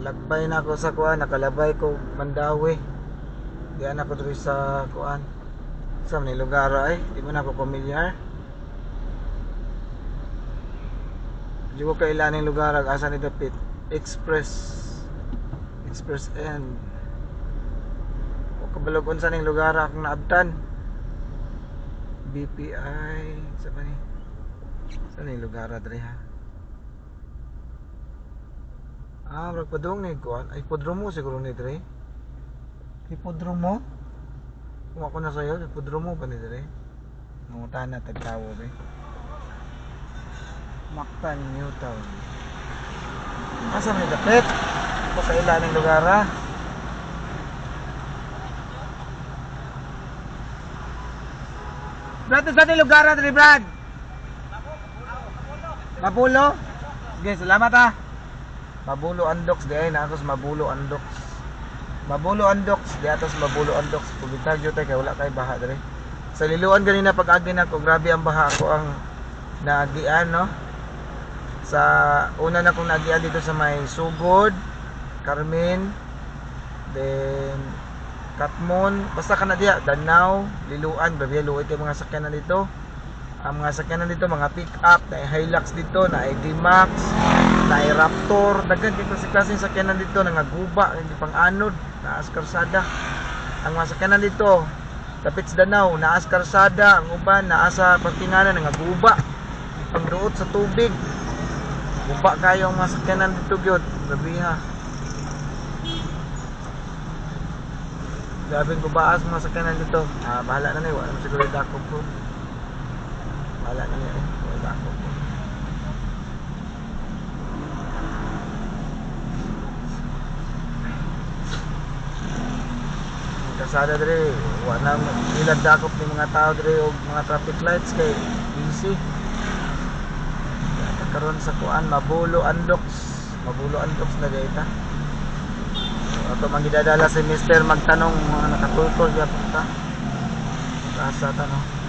Lagbay na ako sa kuan, nakalabay ko Mandawi. Diyan ako diri sa kuan. Sa may lugar ay, di mo na ako familiar. Di ko kailaning lugar ag asa ni dapit. Express End. O kabalog unsa ning lugar akong naabtan. BPI sa pa ni. Sa ning lugar diri ha. Magpadung ni kuan. Ay podromo siguro ni diri. Hipodromo? Kung ako na sa'yo, hipodromo pa ni diri. Nangutan na tagtawo ba. Mactan, Newtown. Asa may dapit? Ito sa ilaning lugar ha. Brad, sa ating lugar ha, diri Brad? Mabulo? Sige, salamat ha. Mabulo Andox, di ay natos Mabulo Andox. Mabulo Andox, di atos Mabulo Andox. Pagitag jud tay kay wala kay baha diri. Sa liluan ganina pag-agi nako, grabe ang baha ko ang naagian no. Sa una na kong naagian dito sa may Sugod, Carmen, then Katmon, basta ka na diya, Danau, Liluan, grabe luoy kay mga sakyanan dito. Ang mga sakyanan dito, mga pick-up, na Hilux dito, na D-Max, na Raptor, daghan kay klase-klase sakyanan dito, na guba, hindi pang anod, na askarsada. Ang mga sakyanan dito, dapit sa Danau, na askarsada, ang uban, na asa parkinganan, na guba, pagduot sa tubig. Guba kayo ang mga sakyanan dito, gyud. Grabe ha. Grabe gubaas mga sakyanan dito. Bahala na na, wala na siguro dako po. Wala na yan eh. Wala ako po. Kasada diri, wala na ilag dakop ni mga tao diri o mga traffic lights kay busy. Karon sa kuan Mabulo Andox na dayta. Ato mangidadala si Mr. magtanong mga nakatultol ya punta. Asa ta no.